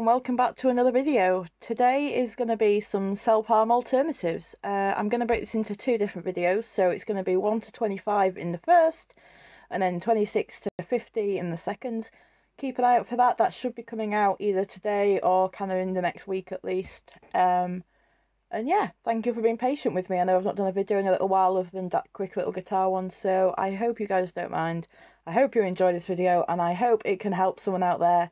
and welcome back to another video. Today is going to be some self-harm alternatives. I'm going to break this into two different videos, so it's going to be 1 to 25 in the first and then 26 to 50 in the second. Keep an eye out for that. That should be coming out either today or kind of in the next week at least. And yeah, thank you for being patient with me. I know I've not done a video in a little while other than that quick little guitar one, so I hope you guys don't mind. I hope you enjoy this video and I hope it can help someone out there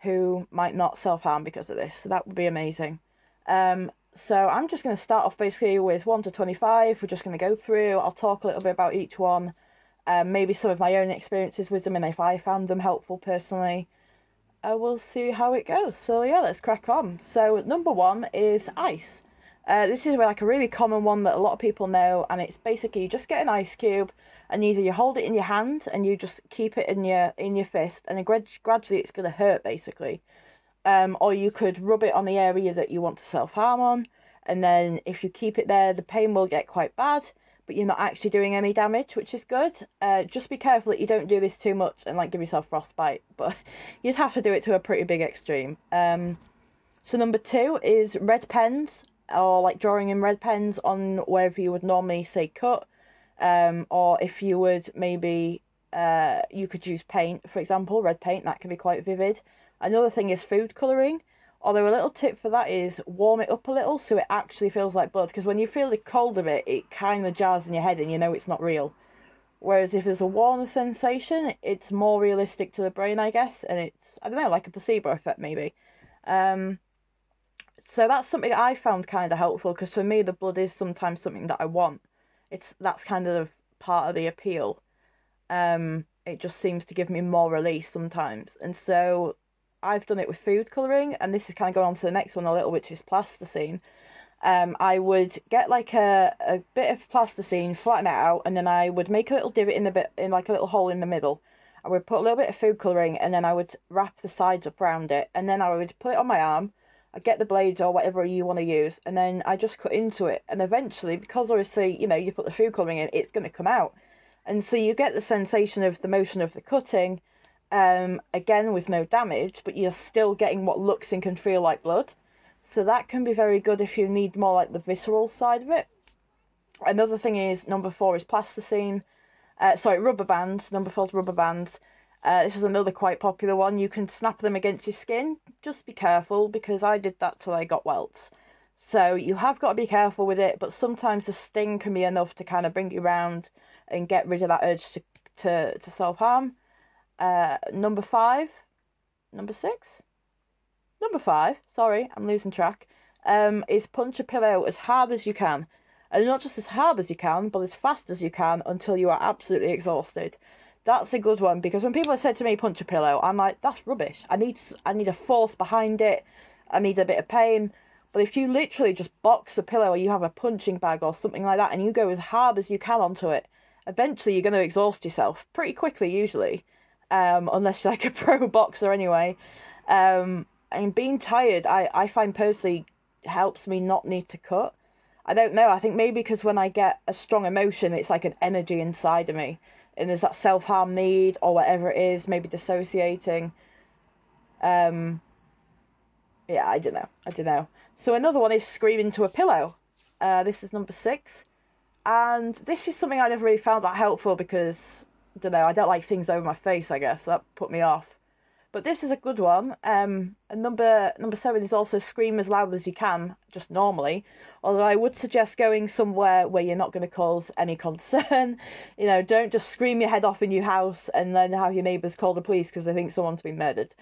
who might not self-harm because of this. So that would be amazing. So I'm just going to start off basically with 1 to 25. We're just going to go through. I'll talk a little bit about each one, maybe some of my own experiences with them and if I found them helpful personally. We'll see how it goes. So yeah, let's crack on. So number 1 is ice. This is like a really common one that a lot of people know, and it's basically you just get an ice cube and either you hold it in your hand and you just keep it in your fist, and then gradually it's going to hurt basically. Or you could rub it on the area that you want to self-harm on, and then if you keep it there, the pain will get quite bad, but you're not actually doing any damage, which is good. Just be careful that you don't do this too much and like give yourself frostbite, but you'd have to do it to a pretty big extreme. So number 2 is red pens, or like drawing in red pens on wherever you would normally say cut. Or if you would maybe, you could use paint, for example, red paint, that can be quite vivid. Another thing is food colouring, although a little tip for that is warm it up a little so it actually feels like blood, because when you feel the cold of it, it kind of jars in your head and you know it's not real. Whereas if there's a warm sensation, it's more realistic to the brain, I guess, and it's, I don't know, like a placebo effect maybe. So that's something I found kind of helpful, because for me the blood is sometimes something that I want. That's kind of part of the appeal. It just seems to give me more release sometimes, and so I've done it with food colouring, and this is kind of going on to the next one a little, which is plasticine. I would get like a bit of plasticine, flatten it out, and then I would make a little divot in like a little hole in the middle. I would put a little bit of food colouring, and then I would wrap the sides up around it, and then I would put it on my arm. I'd get the blades or whatever you want to use, and then I just cut into it, and eventually, because obviously, you know, you put the food colouring in, it's going to come out. And so you get the sensation of the motion of the cutting, again with no damage, but you're still getting what looks and can feel like blood. So that can be very good if you need more like the visceral side of it. Another thing is, number 4 is plasticine. Rubber bands. Number 4 is rubber bands. This is another quite popular one. You can snap them against your skin. Just be careful, because I did that till I got welts. So you have got to be careful with it, but sometimes the sting can be enough to kind of bring you round and get rid of that urge to self-harm. Number 5, sorry, I'm losing track, is punch a pillow as hard as you can. And not just as hard as you can, but as fast as you can until you are absolutely exhausted. That's a good one, because when people have said to me punch a pillow, I'm like, that's rubbish. I need a force behind it. I need a bit of pain. But if you literally just box a pillow, or you have a punching bag or something like that, and you go as hard as you can onto it, eventually you're going to exhaust yourself pretty quickly usually, unless you're like a pro boxer anyway. And being tired, I find personally helps me not need to cut. I don't know, I think maybe because when I get a strong emotion, it's like an energy inside of me, and there's that self-harm need or whatever it is, maybe dissociating. Yeah, I don't know. So another one is scream into a pillow. This is number 6. And this is something I never really found that helpful, because, I don't know, I don't like things over my face, I guess. So that put me off. But this is a good one. And number 7 is also scream as loud as you can, just normally. Although I would suggest going somewhere where you're not going to cause any concern. You know, don't just scream your head off in your house and then have your neighbours call the police because they think someone's been murdered.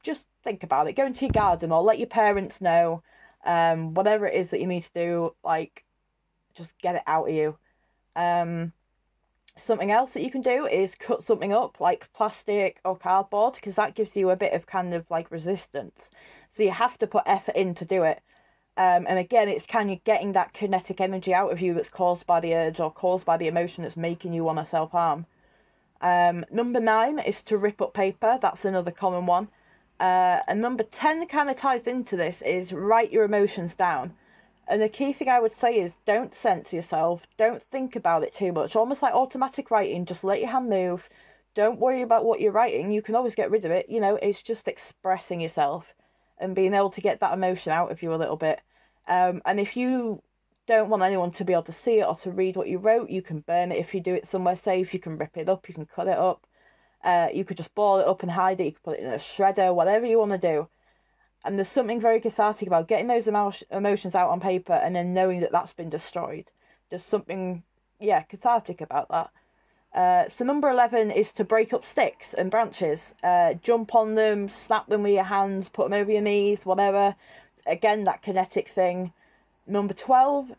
Just think about it. Go into your garden or let your parents know. Whatever it is that you need to do, like, just get it out of you. Something else that you can do is cut something up, like plastic or cardboard, because that gives you a bit of kind of like resistance. So you have to put effort in to do it. And again, it's kind of getting that kinetic energy out of you that's caused by the urge or caused by the emotion that's making you want to self-harm. Number 9 is to rip up paper. That's another common one. And number 10 kind of ties into this, is write your emotions down. And the key thing I would say is don't censor yourself. Don't think about it too much. Almost like automatic writing. Just let your hand move. Don't worry about what you're writing. You can always get rid of it. You know, it's just expressing yourself. and being able to get that emotion out of you a little bit. And if you don't want anyone to be able to see it or to read what you wrote, you can burn it. If you do it somewhere safe, you can rip it up, you can cut it up. You could just ball it up and hide it. You could put it in a shredder, whatever you want to do. And there's something very cathartic about getting those emotions out on paper and then knowing that that's been destroyed. There's something, yeah, cathartic about that. So number 11 is to break up sticks and branches. Jump on them, snap them with your hands, put them over your knees, whatever. Again, that kinetic thing. Number 12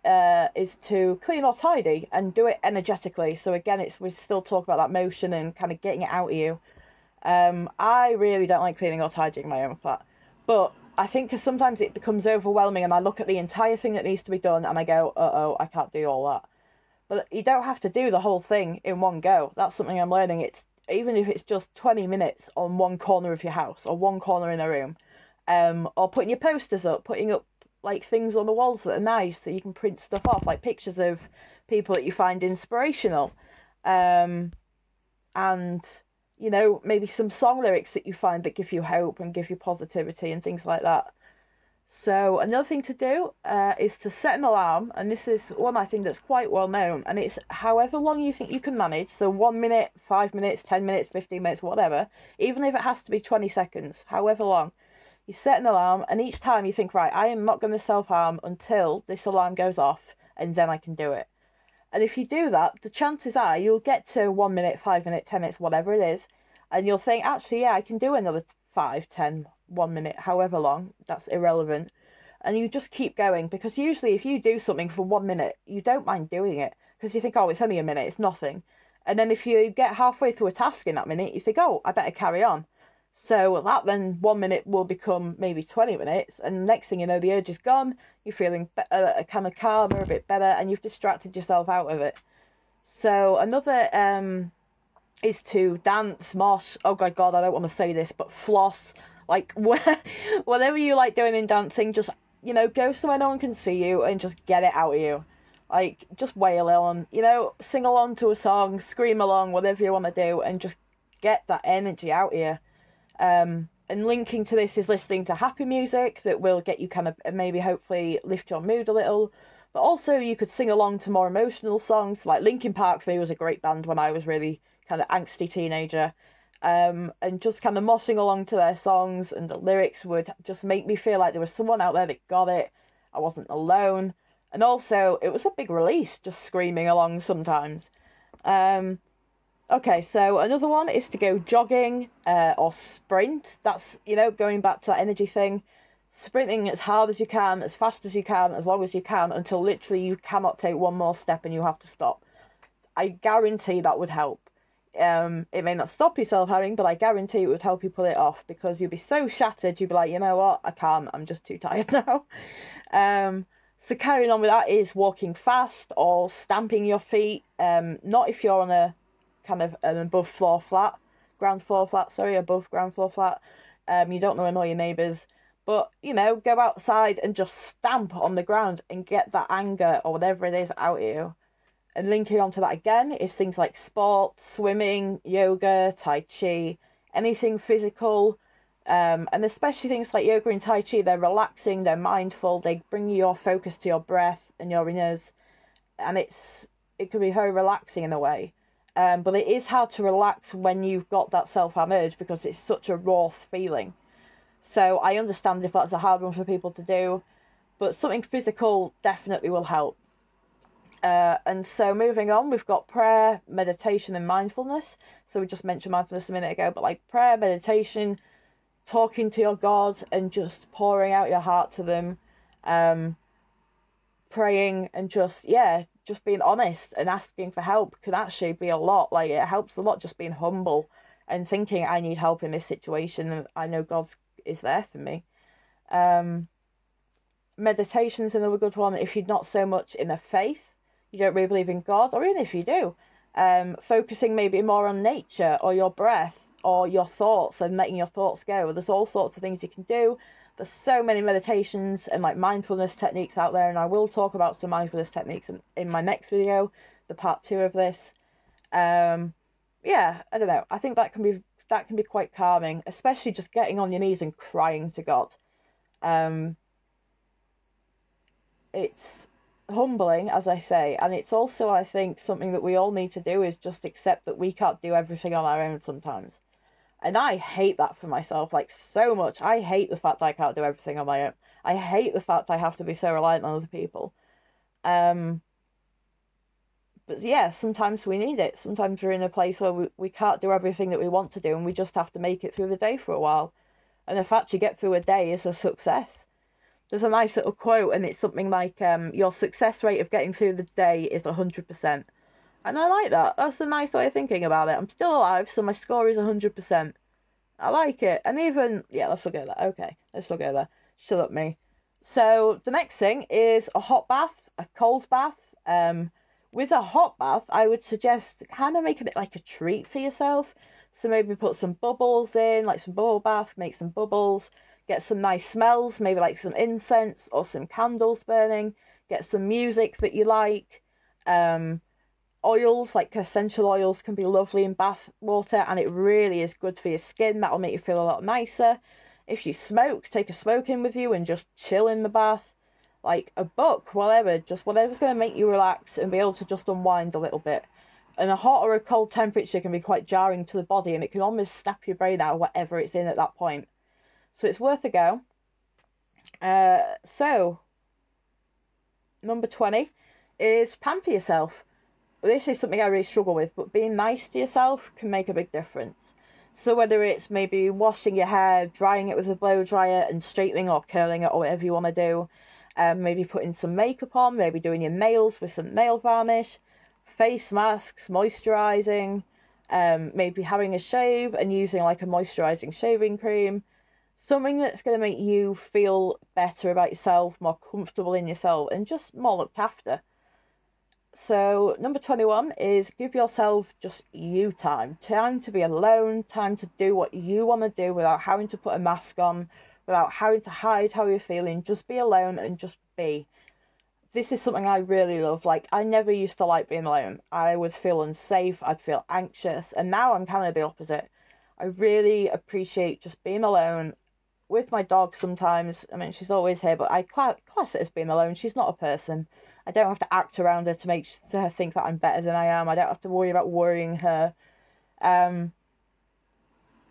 is to clean or tidy and do it energetically. So again, we still talk about that motion and kind of getting it out of you. I really don't like cleaning or tidying my own flat. But I think because sometimes it becomes overwhelming and I look at the entire thing that needs to be done and I go, uh-oh, I can't do all that. But you don't have to do the whole thing in one go. That's something I'm learning. It's even if it's just 20 minutes on one corner of your house or one corner in a room, or putting your posters up, putting up like things on the walls that are nice that you can print stuff off, like pictures of people that you find inspirational, and you know, maybe some song lyrics that you find that give you hope and give you positivity and things like that. So another thing to do is to set an alarm, and this is one I think that's quite well known, and it's however long you think you can manage, so 1 minute, 5 minutes, 10 minutes, 15 minutes, whatever, even if it has to be 20 seconds, however long. You set an alarm, and each time you think, right, I am not going to self-harm until this alarm goes off, and then I can do it. And if you do that, the chances are you'll get to 1 minute, 5 minutes, 10 minutes, whatever it is, and you'll think, actually, yeah, I can do another 5, 10, 1 minute, however long, that's irrelevant. And you just keep going, because usually if you do something for 1 minute, you don't mind doing it, because you think, oh, it's only a minute, it's nothing. And then if you get halfway through a task in that minute, you think, oh, I better carry on. So that then 1 minute will become maybe 20 minutes, and next thing you know, the urge is gone, you're feeling kind of calmer, a bit better, and you've distracted yourself out of it. So another is to dance, mosh, oh God, I don't want to say this, but floss, like whatever you like doing in dancing, just, you know, go somewhere no one can see you and just get it out of you. Like, just wail on, you know, sing along to a song, scream along, whatever you want to do, and just get that energy out of you. And linking to this is listening to happy music that will get you kind of maybe hopefully lift your mood a little. But also you could sing along to more emotional songs, like Linkin Park for me was a great band when I was really kind of angsty teenager. And just kind of moshing along to their songs, and the lyrics would just make me feel like there was someone out there that got it. I wasn't alone. And also it was a big release just screaming along sometimes. Okay, so another one is to go jogging or sprint. That's, you know, going back to that energy thing. Sprinting as hard as you can, as fast as you can, as long as you can, until literally you cannot take one more step and you have to stop. I guarantee that would help. It may not stop you self-harming, but I guarantee it would help you pull it off, because you'd be so shattered, you'd be like, you know what, I can't, I'm just too tired now. So carrying on with that is walking fast or stamping your feet. Not if you're on a kind of an above ground floor flat, above ground floor flat. You don't want to annoy your neighbours, but, you know, go outside and just stamp on the ground and get that anger or whatever it is out of you. And linking onto that again is things like sport, swimming, yoga, tai chi, anything physical. And especially things like yoga and tai chi, they're relaxing, they're mindful, they bring your focus to your breath and your inners, and it can be very relaxing in a way. But it is hard to relax when you've got that self-harm urge, because it's such a raw feeling. So I understand if that's a hard one for people to do, but something physical definitely will help. And so moving on, we've got prayer, meditation, and mindfulness. So we just mentioned mindfulness a minute ago, but like prayer, meditation, talking to your God and just pouring out your heart to them, praying and just being honest and asking for help can actually be a lot. Like, it helps a lot just being humble and thinking, I need help in this situation and I know God is there for me. Meditation is another good one if you're not so much in a faith, you don't really believe in God, or even if you do, focusing maybe more on nature or your breath or your thoughts and letting your thoughts go. There's all sorts of things you can do. There's so many meditations and like mindfulness techniques out there, and I will talk about some mindfulness techniques in my next video, the part 2 of this. I don't know. I think that can be quite calming, especially just getting on your knees and crying to God. It's humbling, as I say, and it's also, I think, something that we all need to do is just accept that we can't do everything on our own sometimes. And I hate that for myself, like, so much. I hate the fact that I can't do everything on my own. I hate the fact I have to be so reliant on other people. But yeah, sometimes we need it. Sometimes we're in a place where we can't do everything that we want to do, and we just have to make it through the day for a while. And the fact you get through a day is a success. There's a nice little quote, and it's something like, your success rate of getting through the day is 100%. And I like that. That's a nice way of thinking about it. I'm still alive, so my score is 100%. I like it. And even, yeah, let's look at that. Okay, let's look at that. Shut up, me. So the next thing is a hot bath, a cold bath. With a hot bath, I would suggest kind of making it like a treat for yourself. So maybe put some bubbles in, like some bubble bath, make some bubbles, get some nice smells, maybe like some incense or some candles burning, get some music that you like. Oils, like essential oils, can be lovely in bath water, and it really is good for your skin. That'll make you feel a lot nicer. If you smoke, take a smoke in with you and just chill in the bath. Like a book, whatever, just whatever's going to make you relax and be able to just unwind a little bit. And a hot or a cold temperature can be quite jarring to the body, and it can almost snap your brain out of whatever it's in at that point. So it's worth a go. So, number 20 is pamper yourself. This is something I really struggle with, but being nice to yourself can make a big difference. So whether it's maybe washing your hair, drying it with a blow dryer and straightening or curling it or whatever you want to do, maybe putting some makeup on, maybe doing your nails with some nail varnish, face masks, moisturising, maybe having a shave and using like a moisturising shaving cream, something that's going to make you feel better about yourself, more comfortable in yourself, and just more looked after. So number 21 is give yourself just you time to be alone, time to do what you want to do without having to put a mask on, without having to hide how you're feeling. Just be alone and just be. This is something I really love. Like, I never used to like being alone. I would feel unsafe, I'd feel anxious, and now I'm kind of the opposite. I really appreciate just being alone with my dog sometimes. I mean, she's always here, but I class it as being alone. She's not a person. I don't have to act around her to make her think that I'm better than I am. I don't have to worry about worrying her. And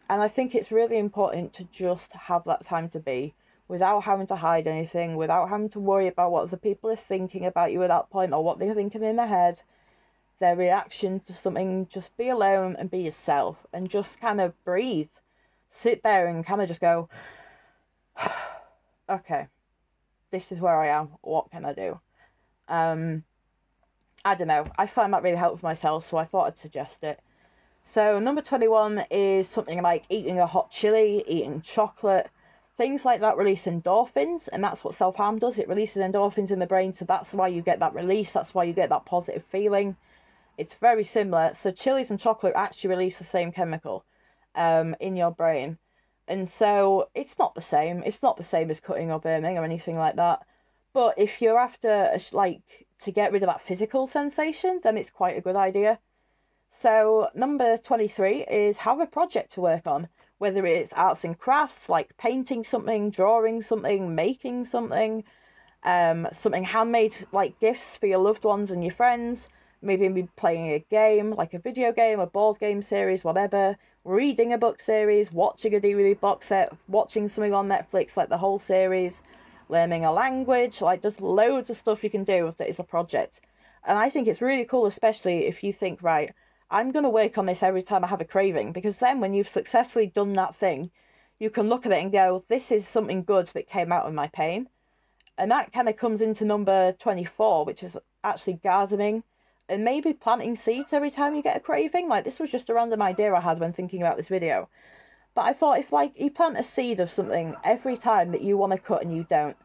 I think it's really important to just have that time to be without having to hide anything, without having to worry about what other people are thinking about you at that point or what they're thinking in their head, their reaction to something. Just be alone and be yourself and just kind of breathe. Sit there and kind of just go, okay, this is where I am. What can I do? I don't know. I find that really helpful myself, so I thought I'd suggest it. So number 21 is something like eating a hot chili, eating chocolate. Things like that release endorphins, and that's what self-harm does. It releases endorphins in the brain, so that's why you get that release. That's why you get that positive feeling. It's very similar. So chilies and chocolate actually release the same chemical in your brain. And so it's not the same. It's not the same as cutting or burning or anything like that. But if you're after, like, to get rid of that physical sensation, then it's quite a good idea. So number 23 is have a project to work on, whether it's arts and crafts, like painting something, drawing something, making something, something handmade, like gifts for your loved ones and your friends, maybe playing a game, like a video game, a board game series, whatever, reading a book series, watching a DVD box set, watching something on Netflix, like the whole series, learning a language. Like, there's loads of stuff you can do that is a project. And I think it's really cool, especially if you think, right, I'm going to work on this every time I have a craving, because then when you've successfully done that thing, you can look at it and go, this is something good that came out of my pain. And that kind of comes into number 24, which is actually gardening and maybe planting seeds every time you get a craving. Like, this was just a random idea I had when thinking about this video. But I thought, if like you plant a seed of something every time that you want to cut and you don't,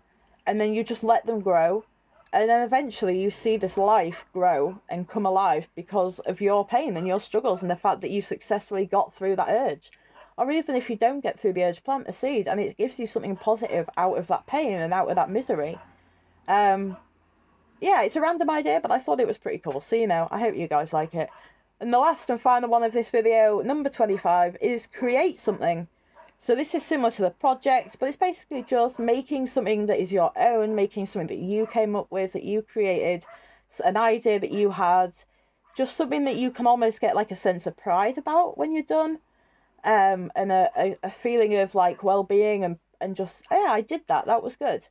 and then you just let them grow, and then eventually you see this life grow and come alive because of your pain and your struggles and the fact that you successfully got through that urge. Or even if you don't get through the urge, plant a seed and it gives you something positive out of that pain and out of that misery. Yeah, it's a random idea, but I thought it was pretty cool. So, you know, I hope you guys like it. And the last and final one of this video, number 25, is create something. So this is similar to the project, but it's basically just making something that is your own, making something that you came up with, that you created, an idea that you had, just something that you can almost get like a sense of pride about when you're done, and a feeling of like well-being and just, yeah, I did that, that was good.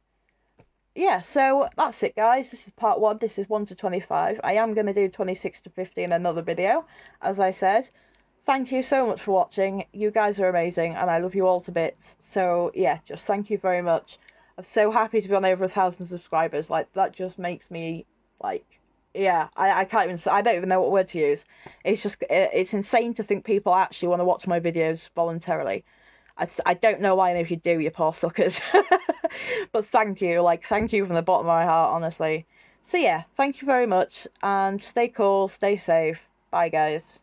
Yeah, so that's it, guys. This is part 1. This is 1 to 25. I am going to do 26 to 50 in another video, as I said. Thank you so much for watching. You guys are amazing, and I love you all to bits. So, yeah, just thank you very much. I'm so happy to be on over 1,000 subscribers. Like, that just makes me, like, yeah, I can't even, I don't even know what word to use. It's just, it's insane to think people actually want to watch my videos voluntarily. I don't know why any of you do, you poor suckers. But thank you, like, thank you from the bottom of my heart, honestly. So yeah, thank you very much, and stay cool, stay safe. Bye, guys.